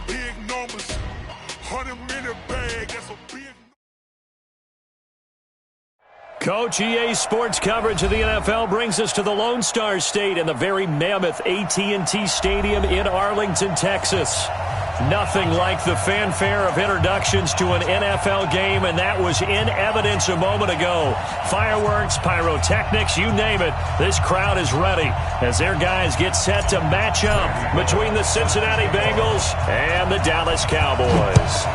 Big numbers, 100-minute bag, that's a big. Coach, EA Sports coverage of the NFL brings us to the Lone Star State in the very mammoth AT&T Stadium in Arlington, Texas. Nothing like the fanfare of introductions to an NFL game, and that was in evidence a moment ago. Fireworks, pyrotechnics, you name it. This crowd is ready as their guys get set to match up between the Cincinnati Bengals and the Dallas Cowboys.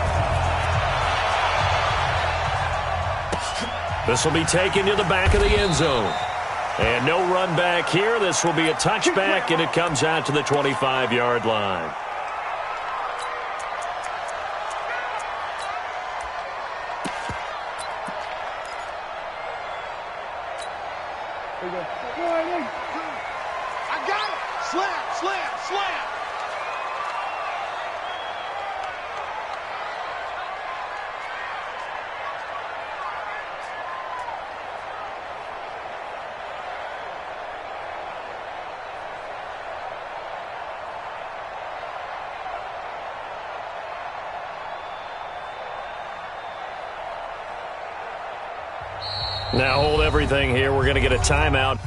This will be taken to the back of the end zone. And no run back here. This will be a touchback, and it comes out to the 25-yard line. I got it! Slam, slam, slam! Now hold everything here. We're going to get a timeout.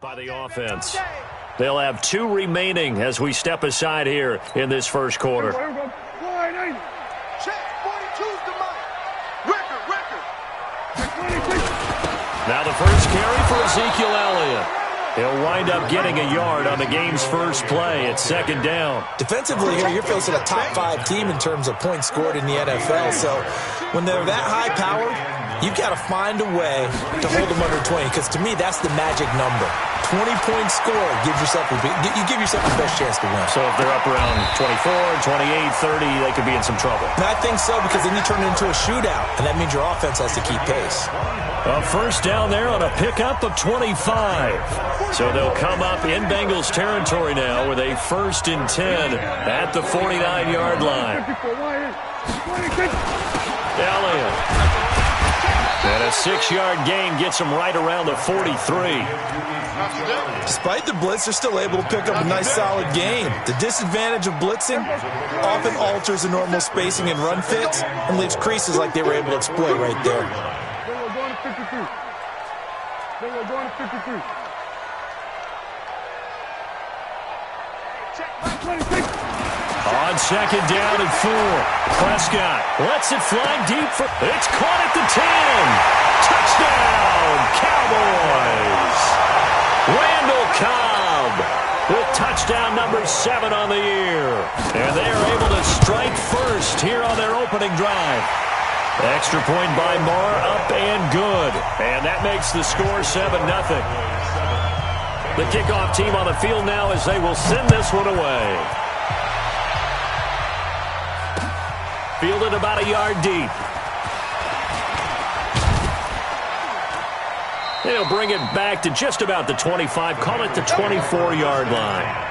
By the offense. They'll have 2 remaining as we step aside here in this first quarter. Check, 42's the money. Record. Now the first carry for Ezekiel Elliott. He'll wind up getting a yard on the game's first play. It's second down. Defensively here, you're facing a top 5 team in terms of points scored in the NFL. So when they're that high-powered, you've got to find a way to hold them under 20, because to me, that's the magic number. 20-point score gives yourself you give yourself the best chance to win. So if they're up around 24, 28, 30, they could be in some trouble. And I think so, because then you turn it into a shootout, and that means your offense has to keep pace. A first down there on a pickup of 25. So they'll come up in Bengals territory now with a 1st and 10 at the 49-yard line. Elliott. And a 6-yard gain gets them right around the 43. Despite the blitz, they're still able to pick up a nice, solid gain. The disadvantage of blitzing often alters the normal spacing and run fits and leaves creases like they were able to exploit right there. On second down and 4. Prescott lets it fly deep. It's caught at the 10. Touchdown, Cowboys. Randall Cobb with touchdown number 7 on the year. And they are able to strike first here on their opening drive. Extra point by Marr, up and good. And that makes the score 7-0. The kickoff team on the field now as they will send this one away. Fielded about a yard deep. They'll bring it back to just about the 25. Call it the 24-yard line.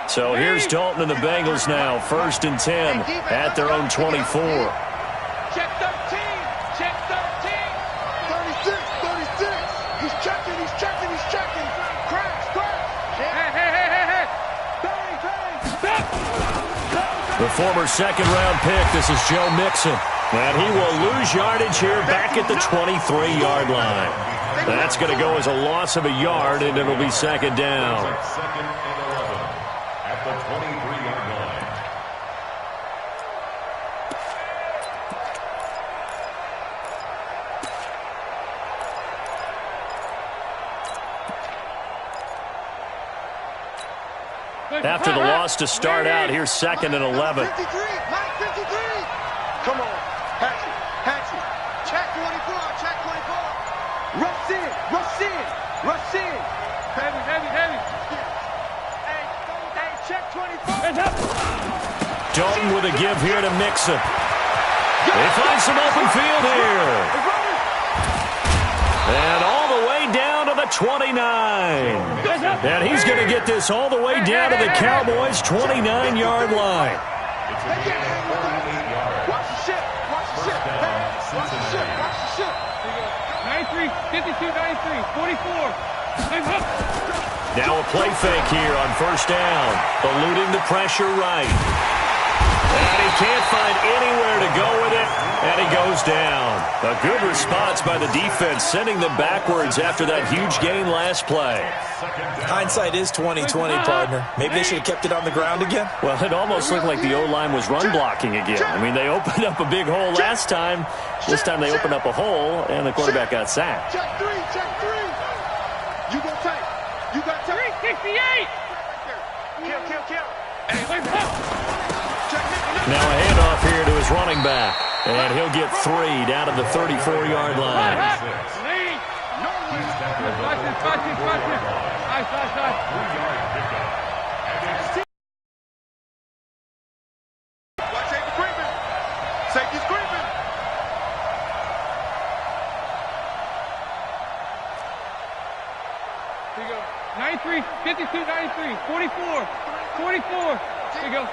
So here's Dalton and the Bengals now. 1st and 10 at their own 24. Check 13. Check 13. 36. 36. He's checking. Crash. Hey. Bang. The former second-round pick, this is Joe Mixon. And he will lose yardage here back at the 23-yard line. That's going to go as a loss of a yard, and it'll be second down. At the 23-yard line. after the loss to start out. Here's 2nd and 11. 53, Mike 53. Come on, Hatchet. Check 24, check 24. Rush in. Heavy. Hey, check 24. Dalton with a give here to Mixon. They find some open field here. And all the way down to the 29. And he's going to get this all the way down to the Cowboys' 29-yard line. Watch the ship. 93, 52, 93, 44. Now a play fake here on first down. Eluding the pressure right. And he can't find anywhere to go with it, and he goes down. A good response by the defense, sending them backwards after that huge gain last play. Hindsight is 20/20, partner. Maybe they should have kept it on the ground again. Well, it almost looked like the O-line was run blocking again. I mean, they opened up a big hole last time. This time they opened up a hole, and the quarterback got sacked. Check three. You go tight. 368. Kill. Now a handoff here to his running back. And he'll get 3 down to the 34-yard line. Watch safety creeping. Safety's creeping. Here you go. 93, 52, 93, 44. Here you go.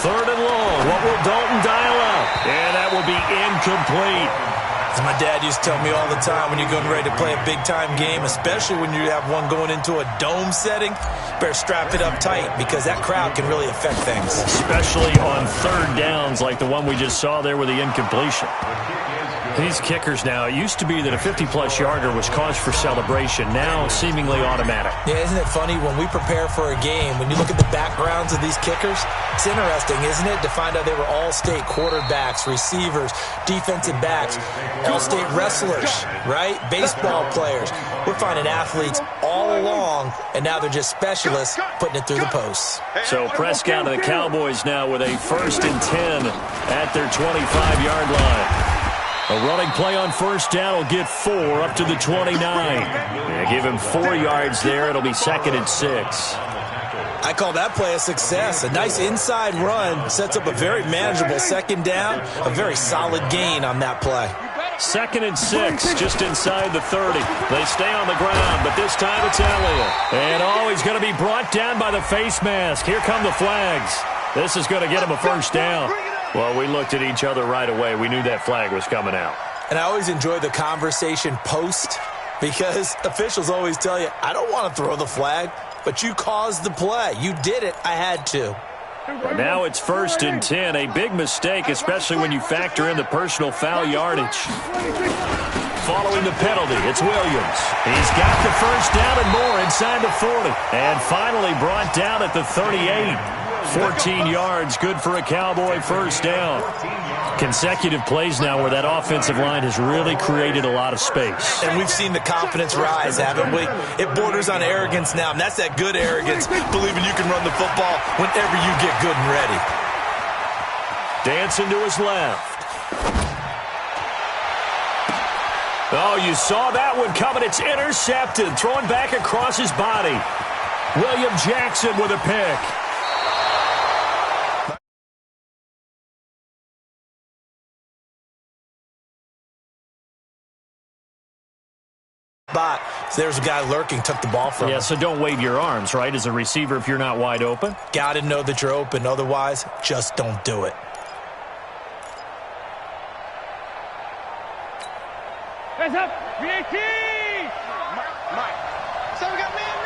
3rd and long. What will Dalton dial up? And that will be incomplete. As my dad used to tell me all the time, when you're getting ready to play a big-time game, especially when you have one going into a dome setting, better strap it up tight because that crowd can really affect things. Especially on 3rd downs like the one we just saw there with the incompletion. These kickers now, it used to be that a 50-plus yarder was cause for celebration. Now, seemingly automatic. Yeah, isn't it funny? When we prepare for a game, when you look at the backgrounds of these kickers, it's interesting, isn't it, to find out they were all-state quarterbacks, receivers, defensive backs, all-state wrestlers, right? Baseball players. We're finding athletes all along, and now they're just specialists putting it through the posts. So Prescott and the Cowboys now with a 1st and 10 at their 25-yard line. A running play on first down will get 4 up to the 29. Yeah, give him 4 yards there. It'll be 2nd and 6. I call that play a success. A nice inside run sets up a very manageable 2nd down. A very solid gain on that play. 2nd and 6, just inside the 30. They stay on the ground, but this time it's Elliott. And he's going to be brought down by the face mask. Here come the flags. This is going to get him a first down. Well, we looked at each other right away. We knew that flag was coming out. And I always enjoy the conversation post because officials always tell you, I don't want to throw the flag, but you caused the play. You did it. I had to. And now it's 1st and 10. A big mistake, especially when you factor in the personal foul yardage. Following the penalty, it's Williams. He's got the first down and more inside the 40. And finally brought down at the 38. 14 yards, good for a Cowboy first down. Consecutive plays now where that offensive line has really created a lot of space. And we've seen the confidence rise, haven't we? It borders on arrogance now, and that's that good arrogance, believing you can run the football whenever you get good and ready. Dancing to his left. Oh, you saw that one coming. It's intercepted. Thrown back across his body. William Jackson with a pick. There's a guy lurking, took the ball from him. Yeah, so don't wave your arms, right, as a receiver if you're not wide open. Got to know that you're open. Otherwise, just don't do it. Hands up. 318. Mike. So we got man.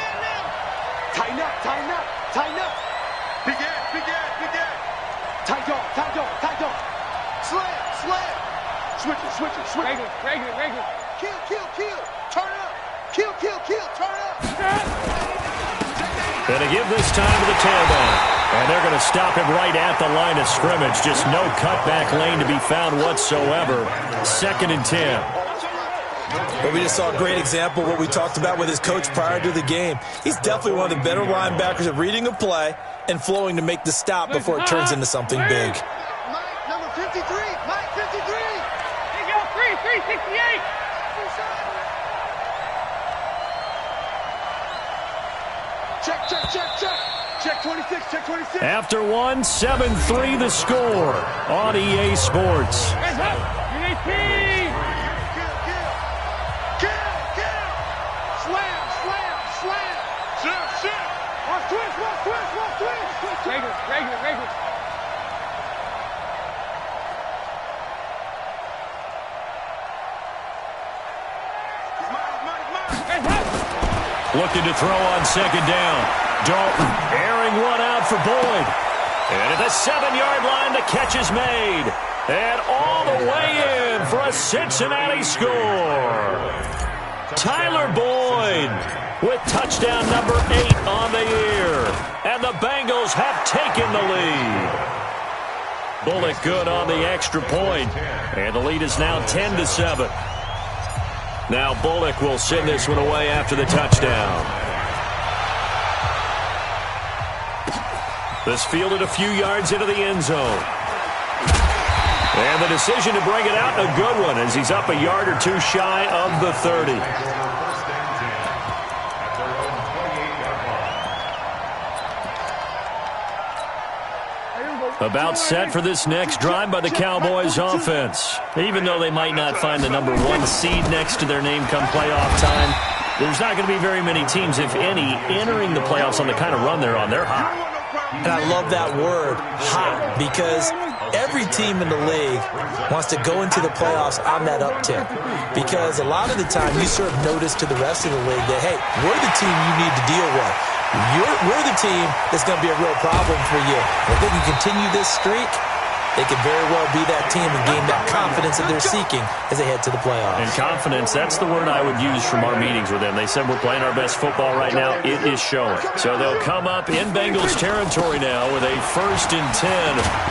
Tighten up. Big ass. Tight dog. Slam. Switch it. Regular. Kill. Turn it up. Kill. Turn it up. Going to give this time to the tailback. And they're going to stop him right at the line of scrimmage. Just no cutback lane to be found whatsoever. 2nd and 10. Well, we just saw a great example of what we talked about with his coach prior to the game. He's definitely one of the better linebackers at reading a play and flowing to make the stop before it turns into something big. Mike, number 53. Mike, 53. There you go. 368. Check. Check 26, check 26. After one, 7-3 the score on EA Sports. Hands up. UAP. Kill. Slam. Shit. Watch twist. Regular. Hands up. Looking to throw on second down. Dalton airing one out for Boyd. And at the 7-yard line, the catch is made. And all the way in for a Cincinnati score. Tyler Boyd with touchdown number 8 on the year. And the Bengals have taken the lead. Bullock good on the extra point. And the lead is now 10-7. Now Bullock will send this one away after the touchdown. This fielded a few yards into the end zone. And the decision to bring it out, a good one, as he's up a yard or two shy of the 30. About set for this next drive by the Cowboys offense. Even though they might not find the number 1 seed next to their name come playoff time, there's not going to be very many teams, if any, entering the playoffs on the kind of run they're on. They're hot. And I love that word, hot, because every team in the league wants to go into the playoffs on that uptick. Because a lot of the time you serve notice to the rest of the league that, hey, we're the team you need to deal with. We're the team that's going to be a real problem for you. And if they can continue this streak, they could very well be that team and gain that confidence that they're seeking as they head to the playoffs. And confidence, that's the word I would use from our meetings with them. They said we're playing our best football right now. It is showing. So they'll come up in Bengals territory now with a 1st and 10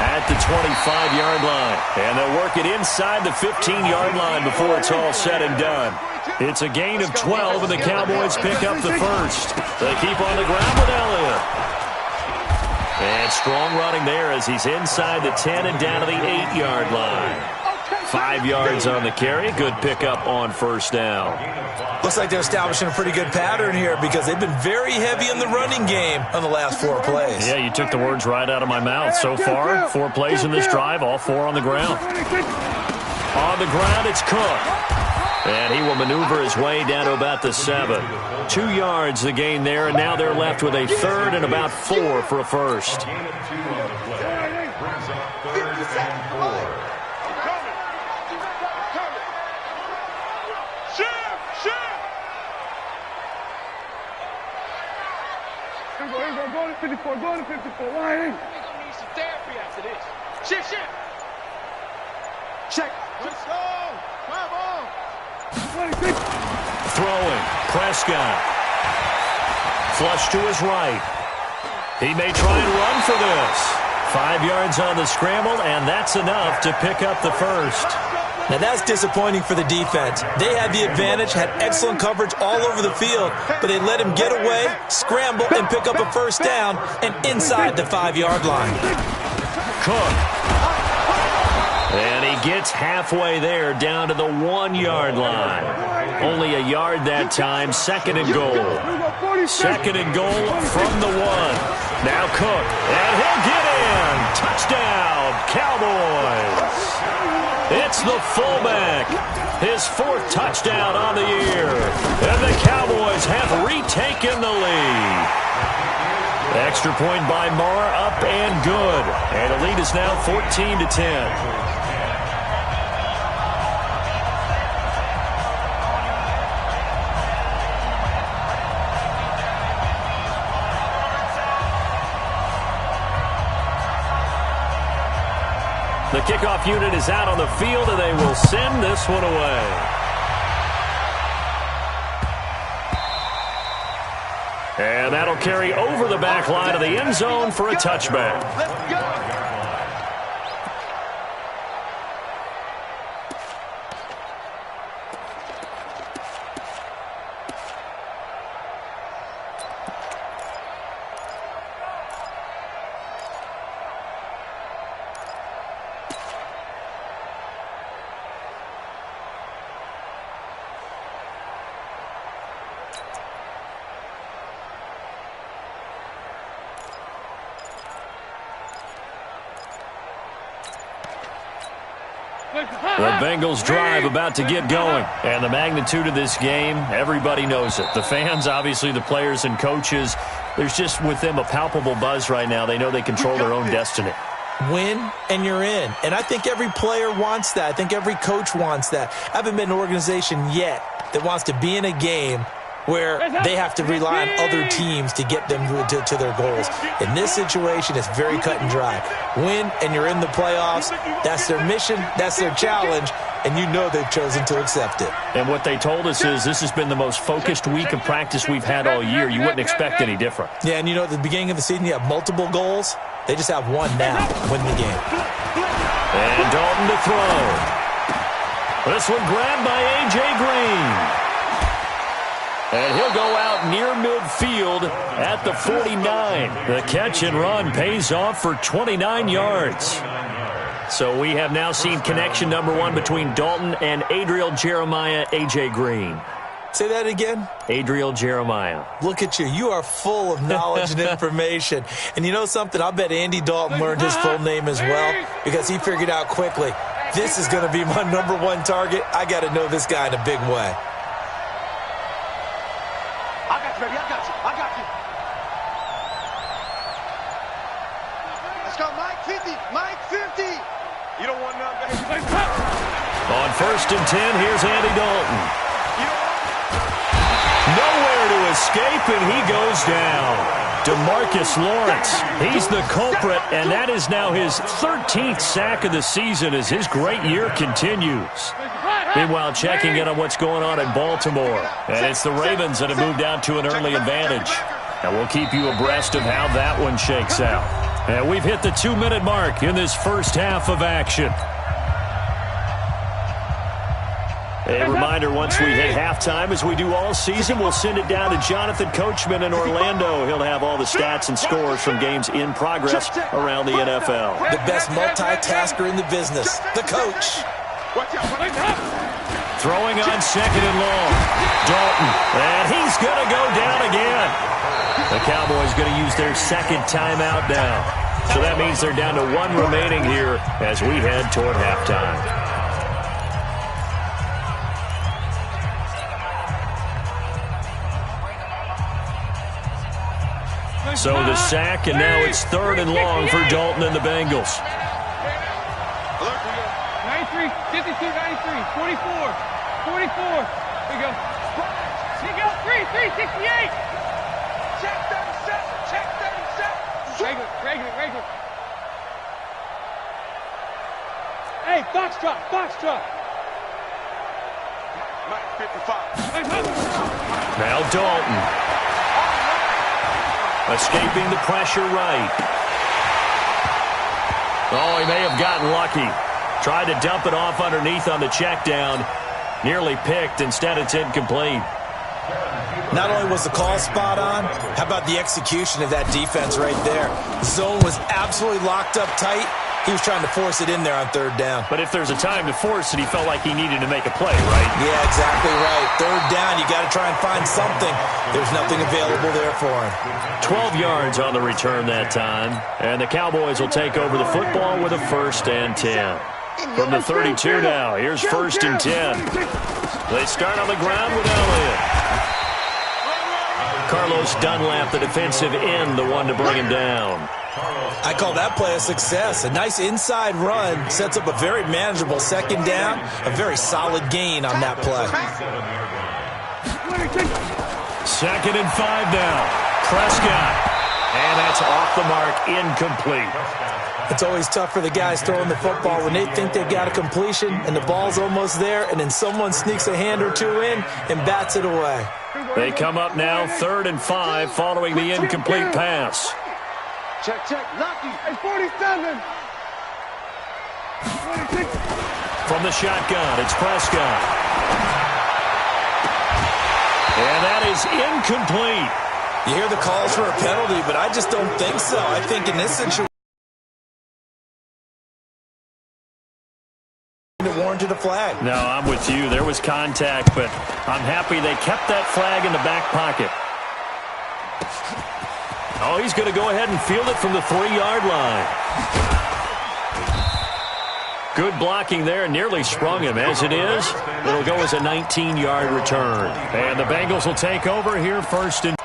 at the 25-yard line. And they'll work it inside the 15-yard line before it's all said and done. It's a gain of 12, and the Cowboys pick up the first. They keep on the ground with Elliott. And strong running there as he's inside the 10 and down to the 8-yard line. 5 yards on the carry. Good pickup on first down. Looks like they're establishing a pretty good pattern here because they've been very heavy in the running game on the last 4 plays. Yeah, you took the words right out of my mouth. So far, 4 plays in this drive, all 4 on the ground. On the ground, it's Cook. And he will maneuver his way down to about the 7. 2 yards the gain there, and now they're left with a 3rd and about 4 for a first. Go to 54. Line in. Need some therapy after this. Shit. Check. Let's go. Come on. Throwing. Prescott. Flush to his right. He may try and run for this. 5 yards on the scramble, and that's enough to pick up the first. Now that's disappointing for the defense. They had the advantage, had excellent coverage all over the field, but they let him get away, scramble, and pick up a first down, and inside the 5-yard line. Cook. And he gets halfway there down to the 1-yard line. Only a yard that time, 2nd and goal. 2nd and goal from the 1. Now Cook, and he'll get in. Touchdown, Cowboys. It's the fullback. His 4th touchdown on the year. And the Cowboys have retaken the lead. Extra point by Marr, up and good. And the lead is now 14-10. The kickoff unit is out on the field, and they will send this one away. And that'll carry over the back line of the end zone for a touchback. Let's go. The Bengals drive about to get going. And the magnitude of this game, everybody knows it. The fans, obviously the players and coaches, there's just with them a palpable buzz right now. They know they control their own destiny. Win, and you're in. And I think every player wants that. I think every coach wants that. I haven't been an organization yet that wants to be in a game where they have to rely on other teams to get them to their goals. In this situation, it's very cut and dry. Win, and you're in the playoffs. That's their mission. That's their challenge. And you know they've chosen to accept it. And what they told us is this has been the most focused week of practice we've had all year. You wouldn't expect any different. Yeah, and you know at the beginning of the season you have multiple goals. They just have one now. Win the game. And Dalton to throw. This one grabbed by A.J. Green. And he'll go out near midfield at the 49. The catch and run pays off for 29 yards. So we have now seen connection number one between Dalton and Adriel Jeremiah, A.J. Green. Say that again. Adriel Jeremiah. Look at you. You are full of knowledge and information. And you know something? I bet Andy Dalton learned his full name as well because he figured out quickly, this is going to be my number one target. I got to know this guy in a big way. I got you, baby. I got you. Let's go, Mike 50. Mike 50. You don't want none, baby. On 1st and 10, here's Andy Dalton. Nowhere to escape, and he goes down. DeMarcus Lawrence, he's the culprit, and that is now his 13th sack of the season as his great year continues. Meanwhile, checking in on what's going on in Baltimore. And it's the Ravens that have moved out to an early advantage. And we'll keep you abreast of how that one shakes out. And we've hit the 2-minute mark in this first half of action. A reminder, once we hit halftime, as we do all season, we'll send it down to Jonathan Coachman in Orlando. He'll have all the stats and scores from games in progress around the NFL. The best multitasker in the business, the coach. Throwing on 2nd and long. Dalton, and he's going to go down again. The Cowboys going to use their second timeout now. So that means they're down to one remaining here as we head toward halftime. So the sack, and now it's 3rd and long for Dalton and the Bengals. 93, 52, 93, 44, 44. Here we go. Here we go. 368. Check 37. Check 37. Regular. Hey, foxtrot. Mike 55. Now Dalton. Escaping the pressure right. Oh, he may have gotten lucky. Tried to dump it off underneath on the check down. Nearly picked. Instead, it's incomplete. Not only was the call spot on, how about the execution of that defense right there? Zone was absolutely locked up tight. He was trying to force it in there on 3rd down. But if there's a time to force it, he felt like he needed to make a play, right? Yeah, exactly right. 3rd down, you got to try and find something. There's nothing available there for him. 12 yards on the return that time. And the Cowboys will take over the football with a 1st and 10. From the 32 now, here's 1st and 10. They start on the ground with Elliott. Carlos Dunlap, the defensive end, the one to bring him down. I call that play a success. A nice inside run sets up a very manageable 2nd down. A very solid gain on that play. 2nd and 5 now. Prescott. And that's off the mark, incomplete. It's always tough for the guys throwing the football when they think they've got a completion and the ball's almost there, and then someone sneaks a hand or two in and bats it away. They come up now 3rd and 5 following the incomplete pass. Check. Lucky. Hey, 47. 46. From the shotgun, it's Prescott. And that is incomplete. You hear the calls for a penalty, but I just don't think so. I think in this situation, warranted a flag. No, I'm with you. There was contact, but I'm happy they kept that flag in the back pocket. Oh, he's going to go ahead and field it from the 3-yard line. Good blocking there, nearly sprung him. As it is, it'll go as a 19-yard return. And the Bengals will take over here first and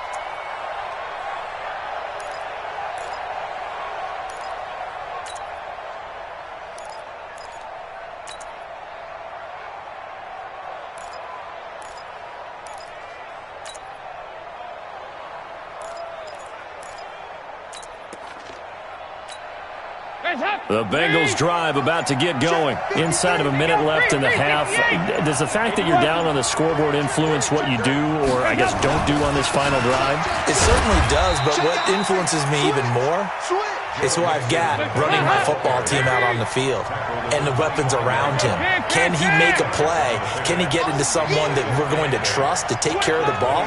the Bengals drive about to get going. Inside of a minute left in the half. Does the fact that you're down on the scoreboard influence what you do or, I guess, don't do on this final drive? It certainly does, but what influences me even more is who I've got running my football team out on the field and the weapons around him. Can he make a play? Can he get into someone that we're going to trust to take care of the ball?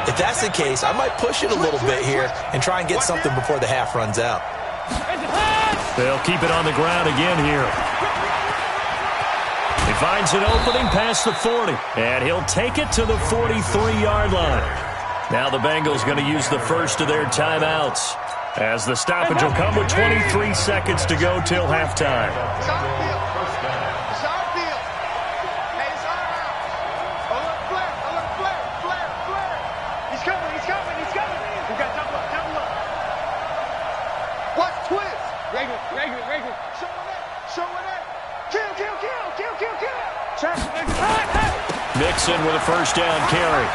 If that's the case, I might push it a little bit here and try and get something before the half runs out. They'll keep it on the ground again here. He finds an opening past the 40, and he'll take it to the 43-yard line. Now the Bengals going to use the first of their timeouts, as the stoppage will come with 23 seconds to go till halftime. Mixon with a first down carry.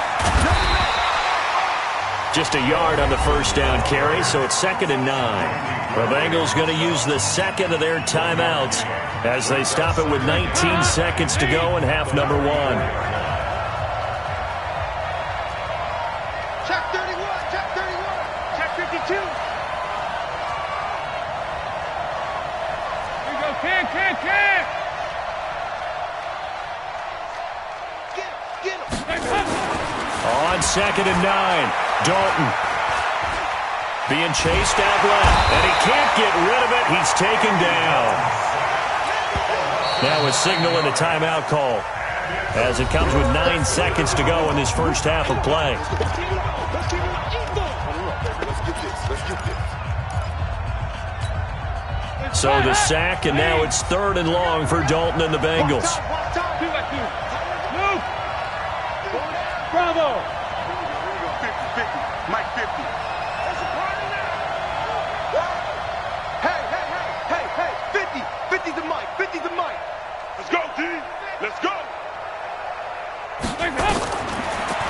Just a yard on the first down carry, so it's 2nd and 9. The Bengals going to use the second of their timeouts as they stop it with 19 seconds to go in half number 1. Check 31, check 31, check 52. Here you go, kick. On 2nd and 9, Dalton being chased out left, and he can't get rid of it. He's taken down. Now a signal and a timeout call as it comes with 9 seconds to go in this first half of play. So the sack, and now it's 3rd and long for Dalton and the Bengals. Bravo! 50, Mike 50. Hey, 50 to Mike, 50 to Mike. Let's go, D. Let's go.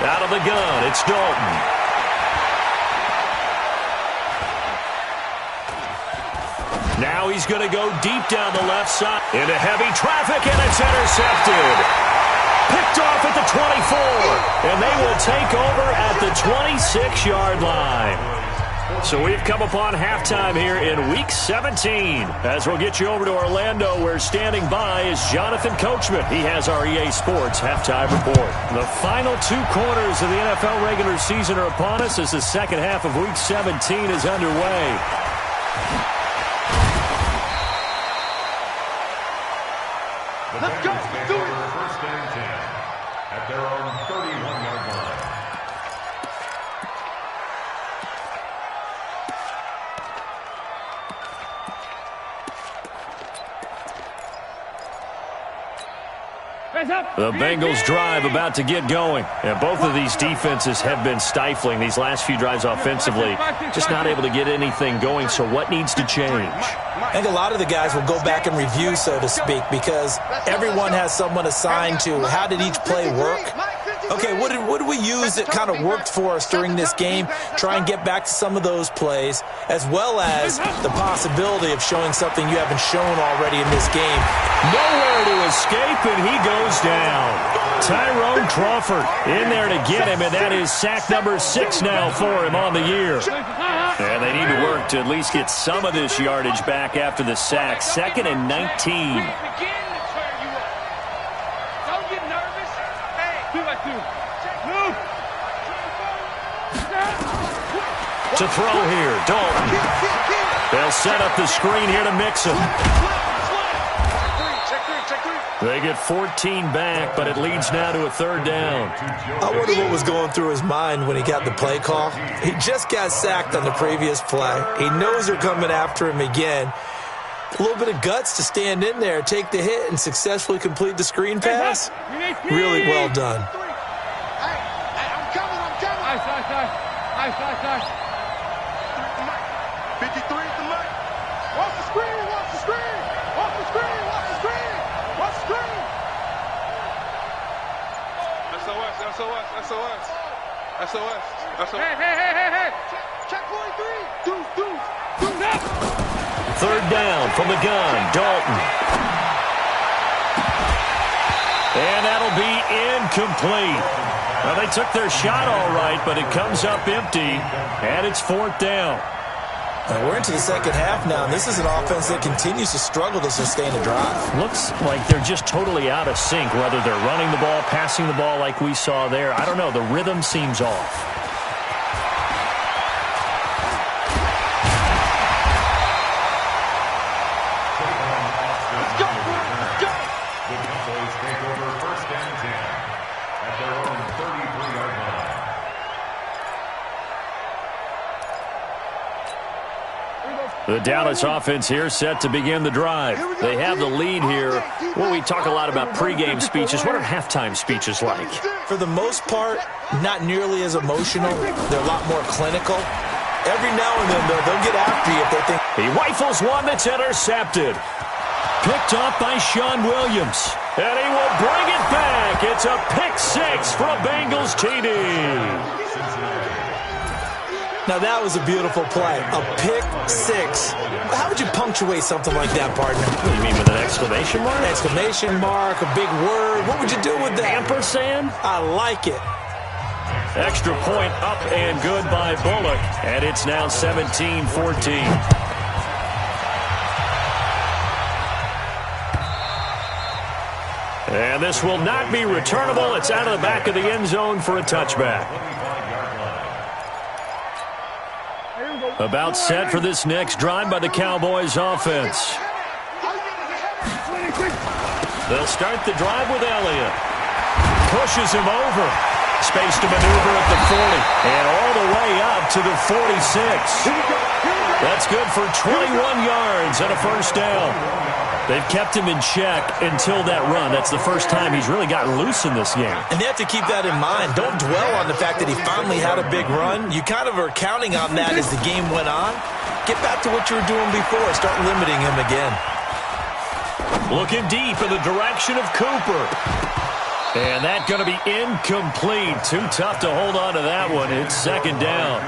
Out of the gun, it's Dalton. Now he's going to go deep down the left side into heavy traffic, and it's intercepted. Picked off at the 24, and they will take over at the 26-yard line. So we've come upon halftime here in Week 17. As we'll get you over to Orlando, where standing by is Jonathan Coachman. He has our EA Sports halftime report. The final 2 quarters of the NFL regular season are upon us as the second half of Week 17 is underway. Let's go. Do it. First and 10 at their own 31-yard line. The Bengals drive about to get going. And both of these defenses have been stifling these last few drives offensively. Just not able to get anything going. So what needs to change? I think a lot of the guys will go back and review, so to speak, because everyone has someone assigned to how did each play work. Okay, what did we use that kind of worked for us during this game? Try and get back to some of those plays, as well as the possibility of showing something you haven't shown already in this game. Nowhere to escape, and he goes down. Tyrone Crawford in there to get him, and that is sack number 6 now for him on the year. And they need to work to at least get some of this yardage back after the sack. 2nd and 19. To throw here, Dalton. They'll set up the screen here to Mixon. They get 14 back, but it leads now to a 3rd down. I wonder what was going through his mind when he got the play call. He just got sacked on the previous play. He knows they're coming after him again. A little bit of guts to stand in there, take the hit, and successfully complete the screen pass. Really well done. Hey, I'm coming. Nice. 53 is the mic. Watch the screen. Watch the screen. SOS. Hey. Check 43. Deuce. Third down from the gun, Dalton. And that'll be incomplete. Well, they took their shot all right, but it comes up empty, and it's fourth down. We're into the second half now, and this is an offense that continues to struggle to sustain a drive. Looks like they're just totally out of sync, whether they're running the ball, passing the ball like we saw there. I don't know. The rhythm seems off. The Dallas offense here set to begin the drive. They have the lead here. Well, we talk a lot about pregame speeches. What are halftime speeches like? For the most part, not nearly as emotional. They're a lot more clinical. Every now and then, though, they'll get after you if they think. He rifles one that's intercepted. Picked up by Sean Williams. And he will bring it back. It's a pick six for a Bengals TD. Now, that was a beautiful play. A pick six. How would you punctuate something like that, partner? What do you mean, with an exclamation mark? Exclamation mark, a big word. What would you do with that? Ampersand? I like it. Extra point up and good by Bullock. And it's now 17-14. And this will not be returnable. It's out of the back of the end zone for a touchback. About set for this next drive by the Cowboys offense. They'll start the drive with Elliott. Pushes him over. Space to maneuver at the 40. And all the way up to the 46. That's good for 21 yards and a first down. They've kept him in check until that run. That's the first time he's really gotten loose in this game. And they have to keep that in mind. Don't dwell on the fact that he finally had a big run. You kind of are counting on that as the game went on. Get back to what you were doing before. Start limiting him again. Looking deep in the direction of Cooper. And that's going to be incomplete. Too tough to hold on to that one. It's second down.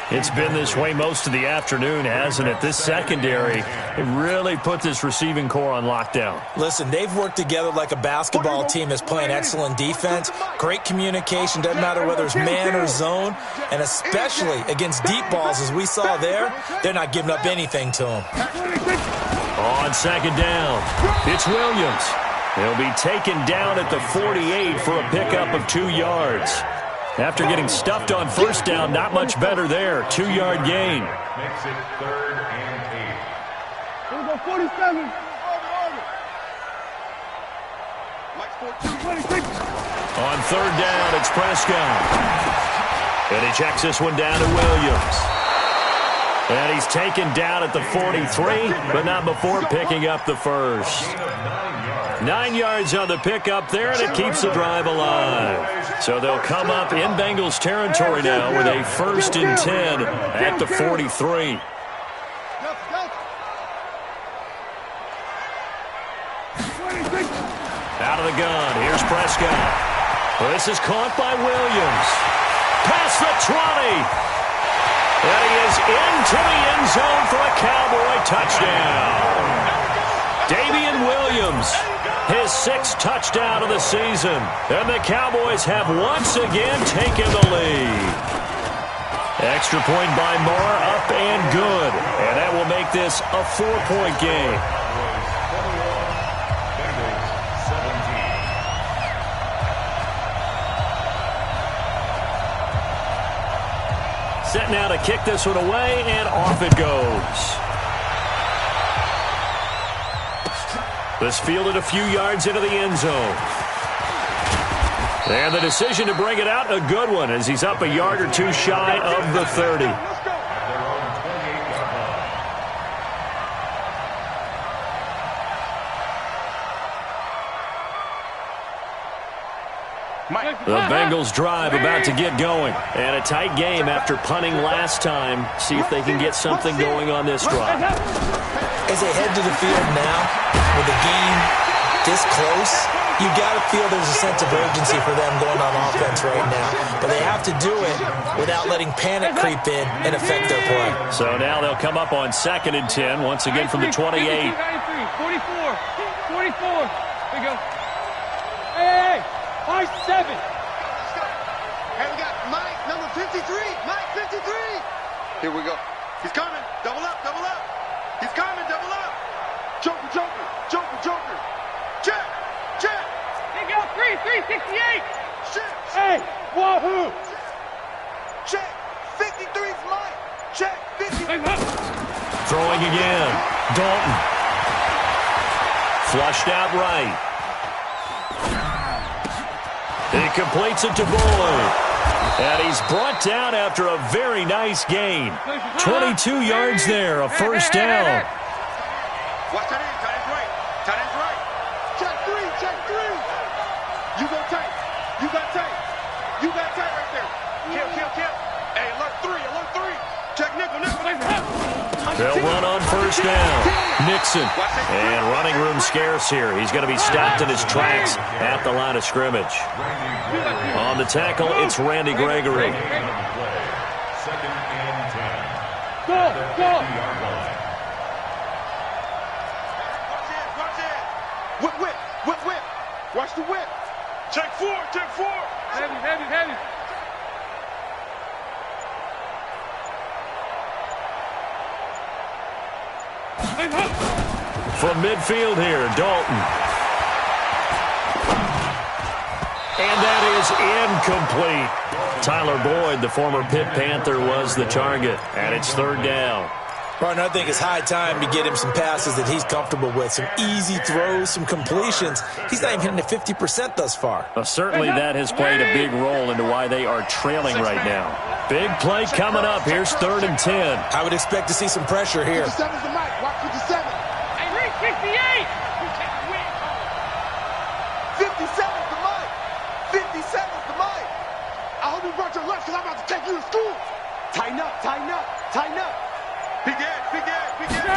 It's been this way most of the afternoon, hasn't it? This secondary, it really put this receiving core on lockdown. Listen, they've worked together like a basketball team that's playing excellent defense. Great communication, doesn't matter whether it's man or zone. And especially against deep balls, as we saw there, they're not giving up anything to them. On second down, it's Williams. He'll be taken down at the 48 for a pickup of 2 yards. After getting stuffed on first down, not much better there. 2-yard gain. Makes it 3rd and 8. Here we go, 47. On third down, it's Prescott. And he checks this one down to Williams. And he's taken down at the 43, but not before picking up the first. 9 yards on the pickup there, and it keeps the drive alive. So they'll come up in Bengals territory now with a 1st and 10 at the 43. Out of the gun, here's Prescott. This is caught by Williams. Past the 20. And he is into the end zone for a Cowboy touchdown. Damian Williams, his 6th touchdown of the season. And the Cowboys have once again taken the lead. Extra point by Moore, up and good. And that will make this a 4-point game. Set now to kick this one away, and off it goes. This fielded a few yards into the end zone. And the decision to bring it out, a good one, as he's up a yard or two shy of the 30. The Bengals drive about to get going. And a tight game after punting last time. See if they can get something going on this drive. As they head to the field now, with the game this close, you got to feel there's a sense of urgency for them going on offense right now. But they have to do it without letting panic creep in and affect their play. So now they'll come up on 2nd and 10, once again from the 28. 44. 44. There you go. Hey, 5-7. Hey, we got Mike, number 53. Mike, 53. Here we go. He's coming. Double up, double up. He's coming, double up. Joker, joker, joker, joker. Check, check. There you go. 3-68. Check. Hey, wahoo. Check. 53's Mike. Check. 50. Throwing again. Dalton. Flushed out right. He completes it to Boyd. And he's brought down after a very nice gain. 22 yards there, a first down. Watch that in. Tight end's right. Tight end's right. Check three. Check three. You go tight. You got tight. You got tight right there. Kill. Hey, alert three. Check nickel. They'll run on first down. Nixon. And running room scarce here. He's going to be stopped in his tracks at the line of scrimmage. On the tackle, it's Randy Gregory. 2nd and 10. Go. Watch it. Whip. Watch the whip. Check four. Heavy. From midfield here, Dalton. And that is incomplete. Tyler Boyd, the former Pitt Panther, was the target. And it's 3rd down. Ron, I think it's high time to get him some passes that he's comfortable with. Some easy throws, some completions. He's not even hitting at 50% thus far. Certainly that has played a big role into why they are trailing right now. Big play coming up. Here's 3rd and 10. I would expect to see some pressure here. 57's the Mike. Watch 57. Hey, 368. 57's the Mike. 57's the Mike. I hope you brought your lunch because I'm about to take you to school. Tighten up. Big ass.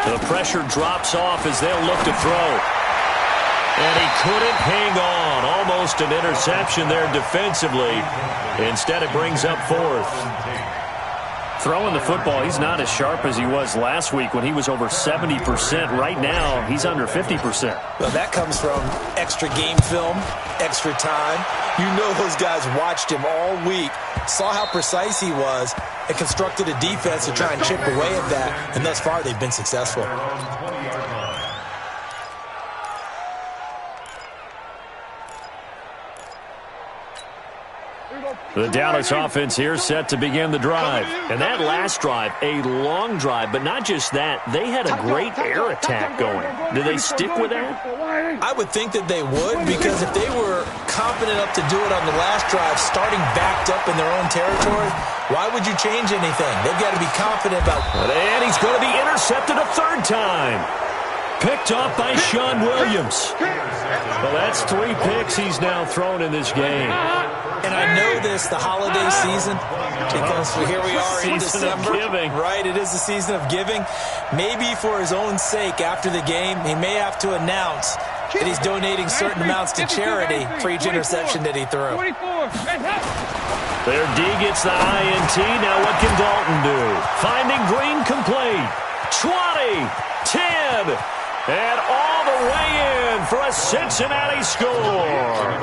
The pressure drops off as they'll look to throw. And he couldn't hang on. Almost an interception there defensively. Instead, it brings up 4th. Throwing the football, he's not as sharp as he was last week when he was over 70%. Right now, he's under 50%. Well, that comes from extra game film, extra time. You know those guys watched him all week, saw how precise he was, and constructed a defense to try and chip away at that. And thus far, they've been successful. The Dallas offense here set to begin the drive. And that last drive, a long drive, but not just that. They had a great air attack going. Do they stick with that? I would think that they would, because if they were confident enough to do it on the last drive, starting backed up in their own territory, why would you change anything? They've got to be confident about it. And he's going to be intercepted a 3rd time. Picked off by Sean Williams. Well, that's 3 picks he's now thrown in this game. And I know this, the holiday season, because here we are in December. Right, it is the season of giving. Maybe for his own sake, after the game, he may have to announce that he's donating certain amounts to charity for each interception that he threw. 24. Their D gets the INT. Now what can Dalton do? Finding Green complete. 20, 10, and all the way in for a Cincinnati score.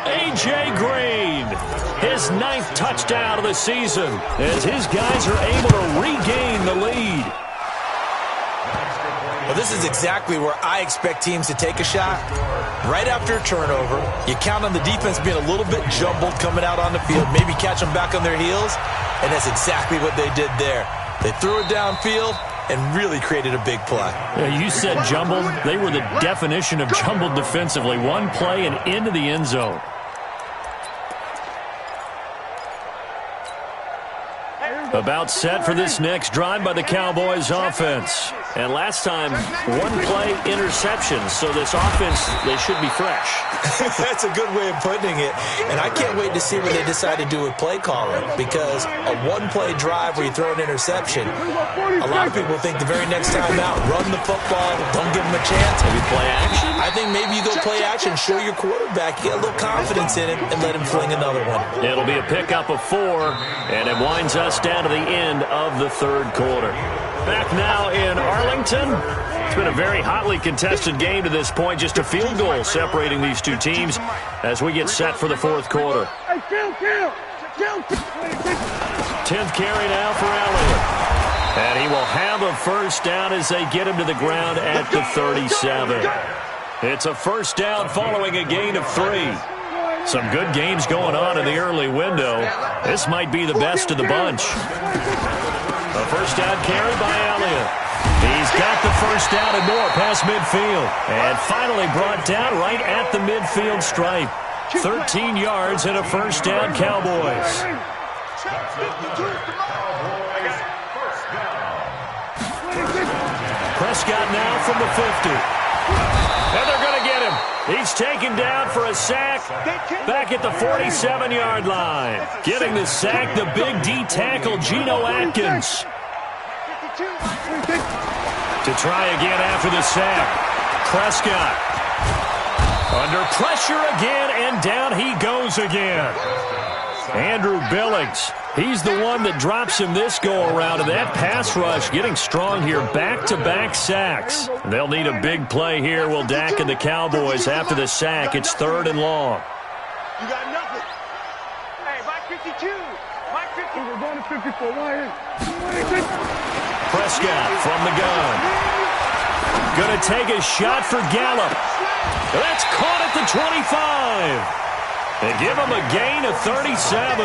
A.J. Green, his 9th touchdown of the season, as his guys are able to regain the lead. Well, this is exactly where I expect teams to take a shot. Right after a turnover, you count on the defense being a little bit jumbled coming out on the field, maybe catch them back on their heels, and that's exactly what they did there. They threw it downfield and really created a big play. Yeah, you said jumbled. They were the definition of jumbled defensively. One play and into the end zone. About set for this next drive by the Cowboys offense. And last time, one-play interceptions. So this offense, they should be fresh. That's a good way of putting it. And I can't wait to see what they decide to do with play calling, because a one-play drive where you throw an interception, a lot of people think the very next time out, run the football, don't give them a chance. Maybe play action? I think maybe you go play action, show your quarterback, get a little confidence in him, and let him fling another one. It'll be a pickup of 4, and it winds us down to the end of the third quarter. Back now in Arlington. It's been a very hotly contested game to this point. Just a field goal separating these two teams as we get set for the fourth quarter. 10th carry now for Elliott. And he will have a first down as they get him to the ground at the 37. It's a first down following a gain of 3. Some good games going on in the early window. This might be the best of the bunch. A first down carry by Elliott. He's got the first down and more past midfield. And finally brought down right at the midfield stripe. 13 yards and a first down, Cowboys. Prescott now from the 50. And they're going to get him. He's taken down for a sack back at the 47-yard line. Getting the sack, the big D tackle, Geno Atkins. To try again after the sack. Prescott under pressure again, and down he goes again. Andrew Billings, he's the one that drops him this go-around, and that pass rush getting strong here. Back-to-back sacks. They'll need a big play here, will Dak and the Cowboys after the sack. It's 3rd and long. You got nothing. Hey, Mike 52. Mike 50. We're going to 54. Prescott from the gun. Going to take a shot for Gallup. That's caught at the 25. They give him a gain of 37.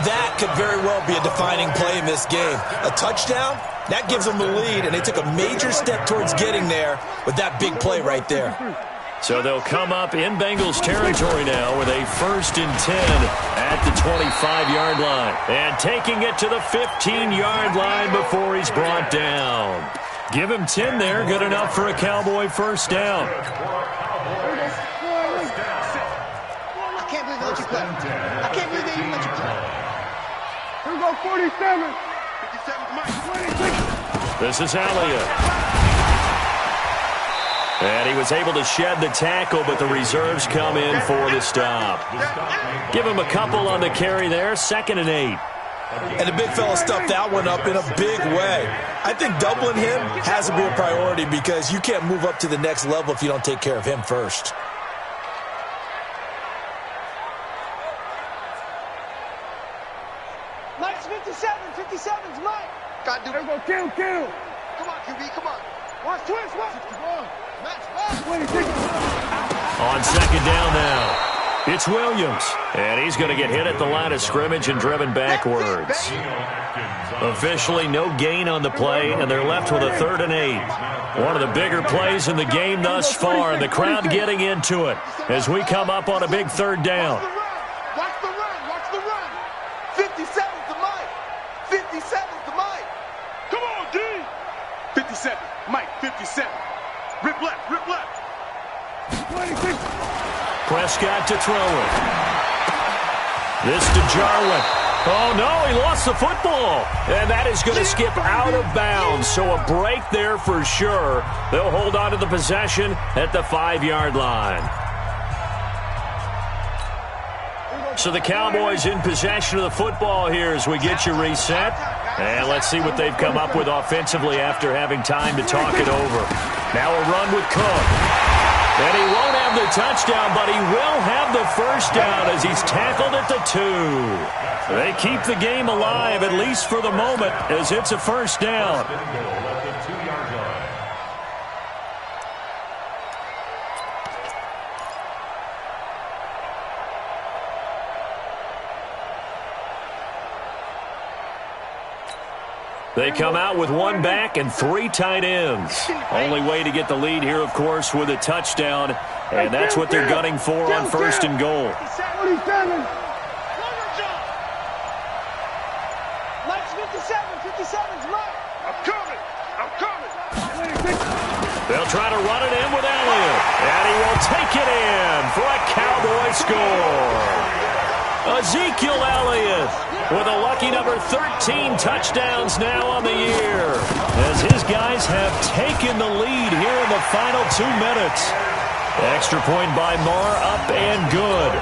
That could very well be a defining play in this game. A touchdown, that gives them the lead, and they took a major step towards getting there with that big play right there. So they'll come up in Bengals territory now with a 1st and 10 at the 25-yard line. And taking it to the 15-yard line before he's brought down. Give him 10 there, good enough for a Cowboy first down. I can't believe they let you play. I can't believe they even let you play. Here we go, 47. 57 Mike. 26. This is Elliott. And he was able to shed the tackle, but the reserves come in for the stop. Give him a couple on the carry there, 2nd and 8. And the big fella stuffed that one up in a big way. I think doubling him has to be a priority, because you can't move up to the next level if you don't take care of him first. Mike's 57. 57's Mike. God, dude. There we go, kill. Come on, QB, come on. Watch twist, watch. Match, match. 26. On 2nd down now, it's Williams. And he's going to get hit at the line of scrimmage and driven backwards. Officially no gain on the play, and they're left with a 3rd and 8. One of the bigger plays in the game thus far, and the crowd getting into it as we come up on a big 3rd down. Watch the run, watch the run. 57 to Mike. 57 to Mike. Come on, D. 57, Mike, 57. Rip left, rip left. 26. Prescott to throw it. This to Jarwin. Oh, no, he lost the football. And that is going to skip out of bounds. So a break there for sure. They'll hold on to the possession at the 5-yard line. So the Cowboys in possession of the football here as we get you reset. And let's see what they've come up with offensively after having time to talk it over. Now a run with Cook. And he won't have the touchdown, but he will have the first down as he's tackled at the 2. They keep the game alive, at least for the moment, as it's a first down. They come out with 1 back and 3 tight ends. Only way to get the lead here, of course, with a touchdown. And that's what they're gunning for on 1st and goal. 47. Mike's 57. 57's Mike. I'm coming. They'll try to run it in with Elliott. And he will take it in for a Cowboy score. Ezekiel Elliott with a lucky number 13 touchdowns now on the year, as his guys have taken the lead here in the final 2 minutes. Extra point by Marr, up and good.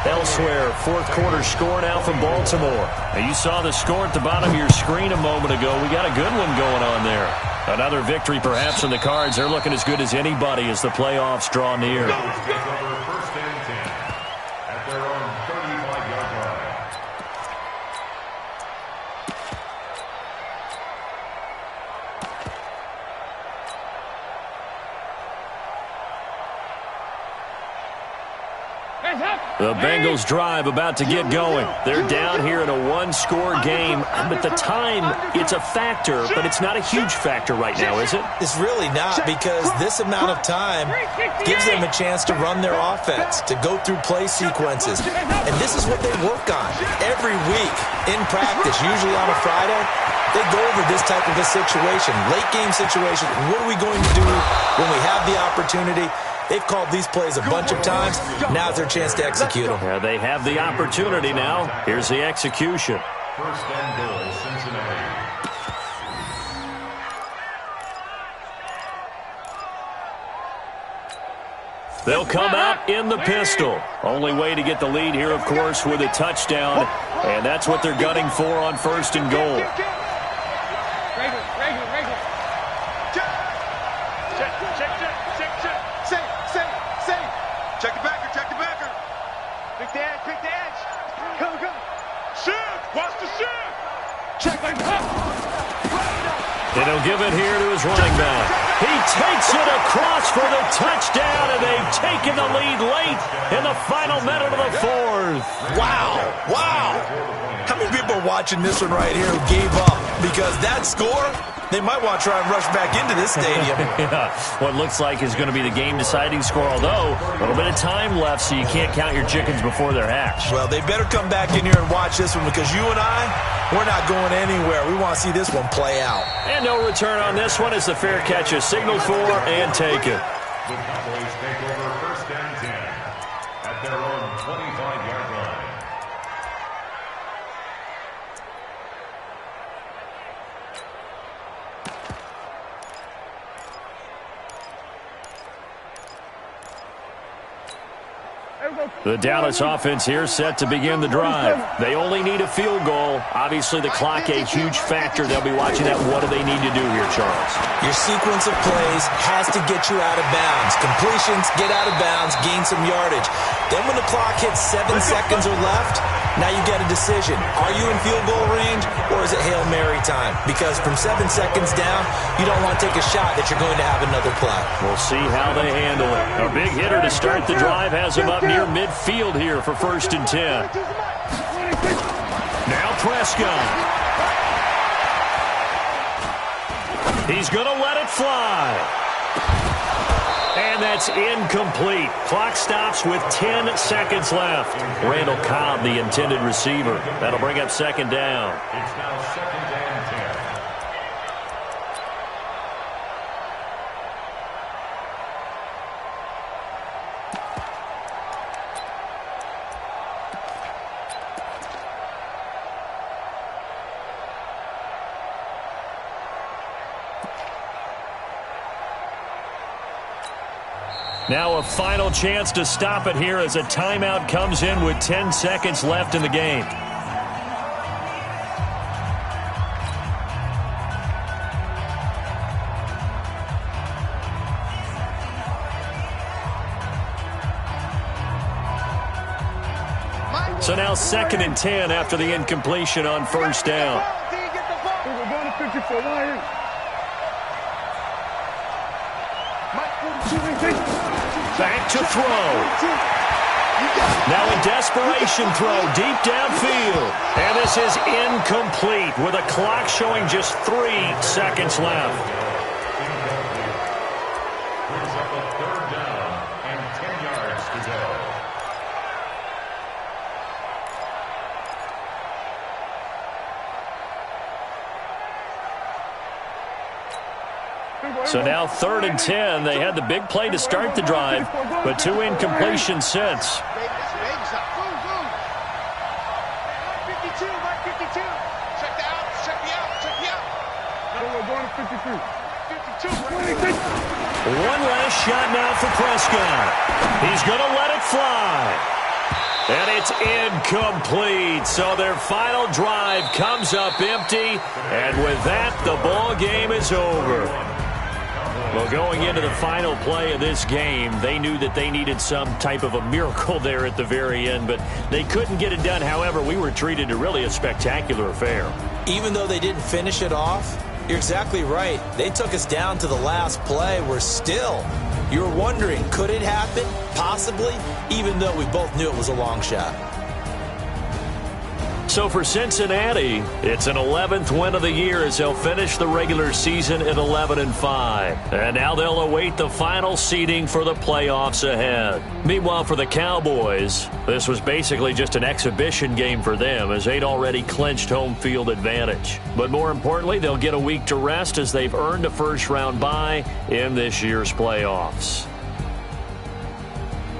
Elsewhere, fourth quarter score now from Baltimore. Now you saw the score at the bottom of your screen a moment ago. We got a good one going on there. Another victory perhaps in the cards. They're looking as good as anybody as the playoffs draw near. First and 10 at their own 35-yard line. The Bengals drive about to get going. They're down here in a one-score game. But the time, it's a factor, but it's not a huge factor right now, is it? It's really not, because this amount of time gives them a chance to run their offense, to go through play sequences. And this is what they work on every week in practice, usually on a Friday. They go over this type of a situation, late-game situation. What are we going to do when we have the opportunity? They've called these plays a bunch of times. Now's their chance to execute them. Yeah, they have the opportunity now. Here's the execution. First and goal, Cincinnati. They'll come out in the pistol. Only way to get the lead here, of course, with a touchdown. And that's what they're gunning for on first and goal. Check the backer, check the backer. Pick the edge, pick the edge. Come. Shift, watch the shift. Check the back. And he'll give it here to his running back. He takes it across for the touchdown, and they've taken the lead late in the final minute of the fourth. Wow. How many people are watching this one right here who gave up? Because that score, they might want to try and rush back into this stadium. Yeah, what looks like is going to be the game-deciding score, although a little bit of time left, so you can't count your chickens before they're hatched. Well, they better come back in here and watch this one, because you and I, we're not going anywhere. We want to see this one play out. And no return on this one as the fair catch is signaled for and taken. The Cowboys take over first and 10 at their own 25-yard line. The Dallas offense here set to begin the drive. They only need a field goal. Obviously, the clock a huge factor. They'll be watching that. What do they need to do here, Charles? Your sequence of plays has to get you out of bounds. Completions, get out of bounds, gain some yardage. Then when the clock hits 7 seconds or left, now you get a decision. Are you in field goal range, or is it Hail Mary time? Because from 7 seconds down, you don't want to take a shot that you're going to have another play. We'll see how they handle it. A big hitter to start the drive has him up near midfield here for first and 10. Now Prescott. He's going to let it fly. And that's incomplete. Clock stops with 10 seconds left. Randall Cobb, the intended receiver. That'll bring up second down. It's now second and 10. Now a final chance to stop it here as a timeout comes in with 10 seconds left in the game. So now second and 10 after the incompletion on first down. Back to throw. Now a desperation throw deep downfield. And this is incomplete with a clock showing just 3 seconds left. Brings up a third down and 10 yards to go. So now 3rd and 10. They had the big play to start the drive, but 2 incompletions since. One last shot now for Prescott. He's going to let it fly. And it's incomplete. So their final drive comes up empty. And with that, the ball game is over. Well, going into the final play of this game, they knew that they needed some type of a miracle there at the very end, but they couldn't get it done. However, we were treated to really a spectacular affair. Even though they didn't finish it off, you're exactly right. They took us down to the last play. We're still, you were wondering, could it happen? Possibly, even though we both knew it was a long shot. So for Cincinnati, it's an 11th win of the year as they'll finish the regular season at 11-5. And now they'll await the final seeding for the playoffs ahead. Meanwhile, for the Cowboys, this was basically just an exhibition game for them as they'd already clinched home field advantage. But more importantly, they'll get a week to rest as they've earned a first-round bye in this year's playoffs.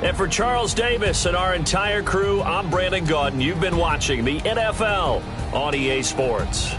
And for Charles Davis and our entire crew, I'm Brandon Gaudin. You've been watching the NFL on EA Sports.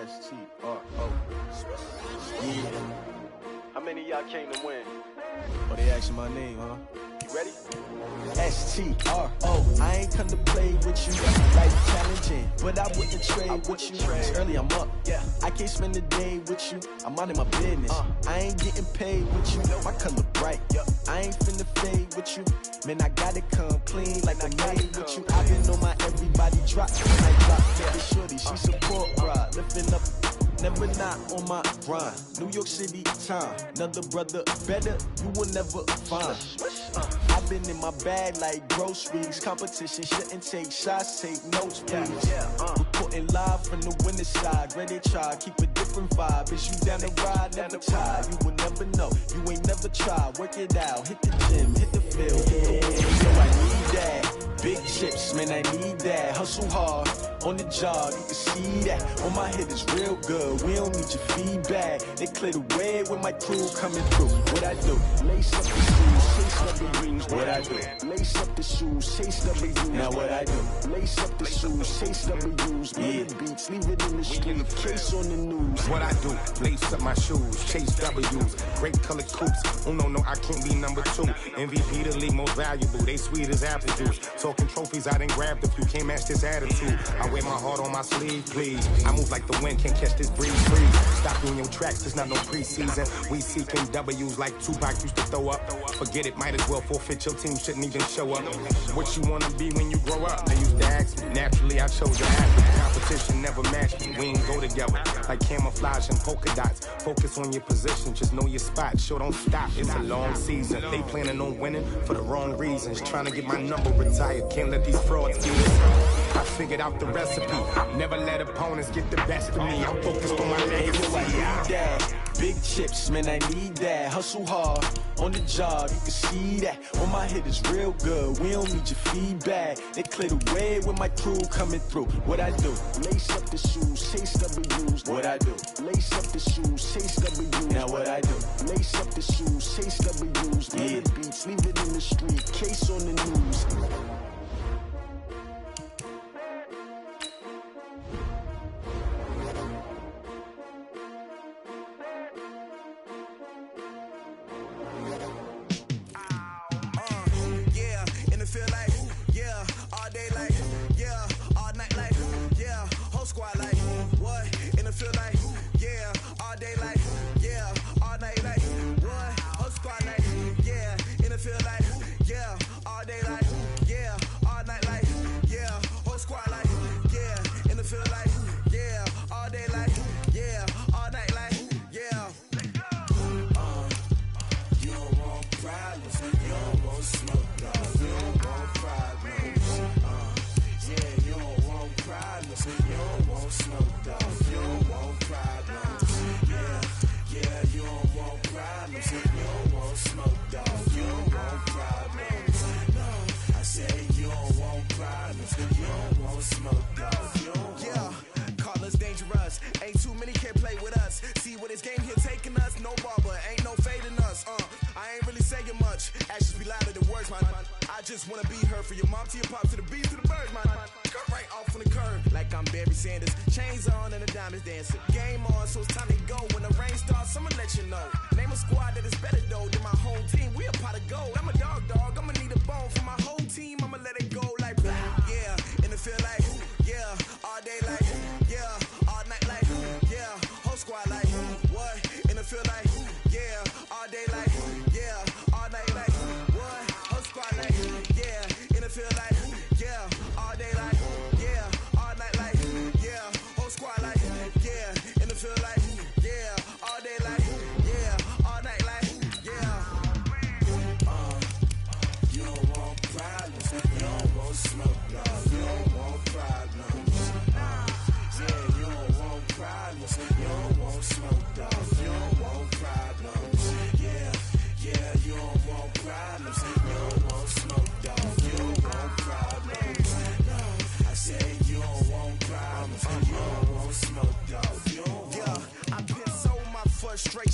S-T-R-O. Yeah. How many of y'all came to win? Oh, they asking my name, huh? You ready? S-T-R-O. I ain't come to play with you. Life challenging, but I wouldn't trade with you. It's early, I'm up. Yeah. I can't spend the day with you. I'm minding my business. I ain't getting paid with you. My color bright. I ain't finna fade with you. Man, I gotta come clean like I'm made with you. I've been on my everybody drop. When I drop, baby shorty, she support ride. Lifting up, never not on my grind. New York City time. Another brother better, you will never find. I've been in my bag like groceries. Competition shouldn't take shots, take notes, please. Reporting live from the winning side. Ready to try, keep a different vibe. Is you down the ride, never tired. You will never know, you ain't never tried. Work it out, hit the gym, hit the field. So I need that. Big chips, man, I need that. Hustle hard, on the job, you can see that. On my head is real good, we don't need your feedback. They clear the way with my crew coming through. What I do? Lace up the shoes, chase W's. What I do? Lace up the shoes, chase W's. Now what I do? Lace up the shoes, chase W's. Made beats, leave it in the street, case on the news. What I do? Lace up my shoes, chase W's. Great colored coops. Oh no, I can't be number 2. MVP the league most valuable. They sweet as apple juice. Talking trophies, I didn't grab the few. Can't match this attitude. I wear my heart on my sleeve, please. I move like the wind, can't catch this breeze. Stop doing your tracks, there's not no preseason. We seeking W's like Tupac used to throw up. Forget it, might as well forfeit. Your team shouldn't even show up. What you wanna be when you grow up? They used to ask me. Naturally, I chose an athlete. Competition never matched me. We ain't go together like camouflage and polka dots. Focus on your position, just know your spot. Sure, don't stop. It's a long season. They planning on winning for the wrong reasons. Trying to get my number retired. Can't let these frauds do this. I figured out the recipe. Never let opponents get the best of me. I'm focused on my legacy. Big chips, man, I need that. Hustle hard on the job, you can see that. When my hit is real good, we don't need your feedback. They clear the way with my crew coming through. What I do? Lace up the shoes, chase W's. What I do? Lace up the shoes, chase W's. Now what I do? Lace up the shoes, chase W's. Yeah. The beats, leave it in the street, case on the news.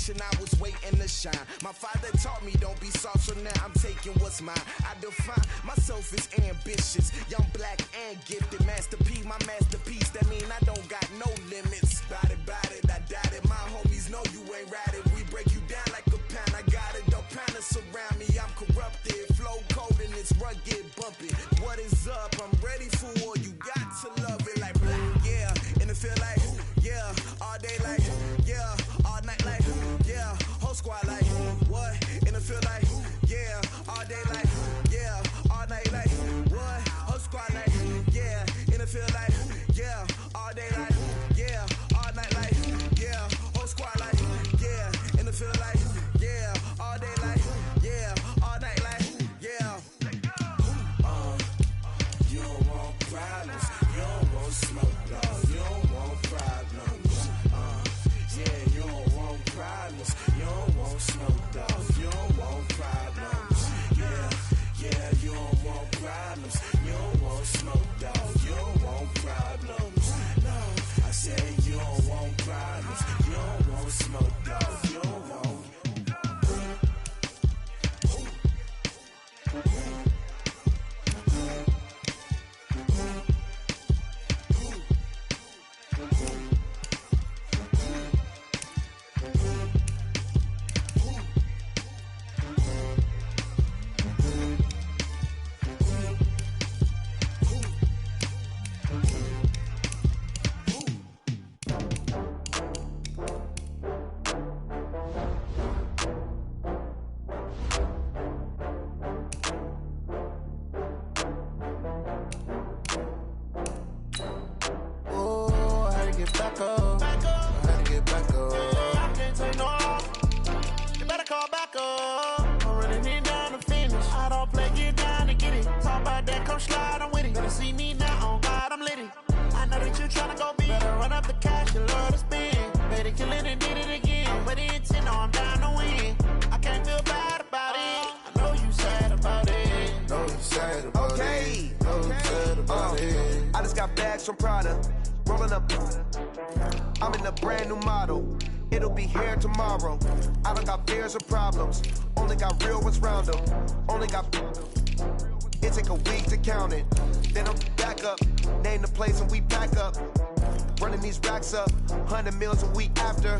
I was waiting to shine. My father taught me don't be soft, so now I'm taking what's mine. I define myself as ambitious, young, black, and gifted. Master P, my masterpiece. That mean I don't got no limits. Bout it, I doubt it. My homies know you ain't ratted. We break you down like a pound. I got it, don't pound us around me. I'm corrupted, flow cold and it's rugged, bumpy. What is up? I'm ready for war. You got to love it like black, yeah. And it feel like, yeah, all day like, yeah, all night like, yeah, whole squad like, what? And it feel like, yeah, all day like, yeah, all night like, what? Whole squad like, yeah, and it feel like, yeah, all day like, yeah, all night like, yeah, whole squad like, yeah, and it feel like, yeah, all day like, yeah, all night like, yeah. You don't want problems, you don't want smoke, no, you don't want problems. Yeah, you don't want problems, you don't want smoke, dog, you don't want problems. Yeah, you don't want problems, you don't want smoke, dog, you don't want problems. No, I said you don't want problems, you don't want smoke, dog, you don't want. back up. I had to get back up. I can't take no off. You better call back up. I'm running it down to finish. I don't play, get down to get it. Talk about that, come slide, I'm with it. Better see me now, on God, I'm litty. I know that you tryna go big. Better run up the cash, you love to spend. Better kill it and did it again. But the intent, no, I'm down to win. I can't feel bad about it. I know you sad about it. Know you sad about it. Know you sad about it. I just got bags from Prada. Rolling up. I'm in a brand new model. It'll be here tomorrow. I don't got fears or problems. Only got real ones round them. Only got. It take a week to count it. Then I'm back up. Name the place and we pack up. Running these racks up. 100 meals a week after.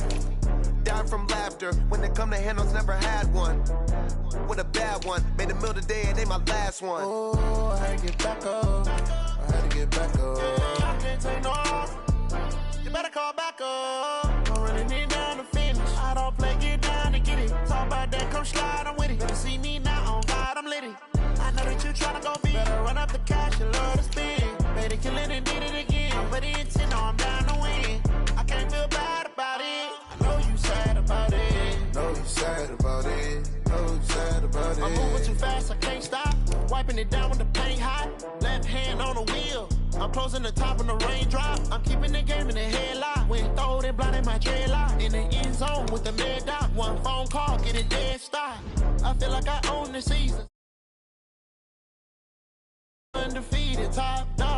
Down from laughter. When they come to handles, never had one. With a bad one. Made a meal today and ain't my last one. Oh, I had to get back up. I had to get back up. I can't take no off. You better call back up. I'm running it down to finish. I don't play, get down to get it. Talk about that, come slide, I'm with it. Better see me now, on God, I'm litty. I know that you tryna go big. Better run up the cash, you love to spend. Better kill it and did it again. But the intent, no, I'm down to win. I can't feel bad about it. I know you sad about it. Know you sad about it. Know you sad about it. I'm moving too fast, I can't stop. Wiping it down with the paint hot. Left hand on the wheel. I'm closing the top when the raindrop. I'm keeping the game in the headlock. When throw it blind in my dreadlock. In the end zone with the mad dot. One phone call, get it dead stop. I feel like I own the season. Undefeated, top dog.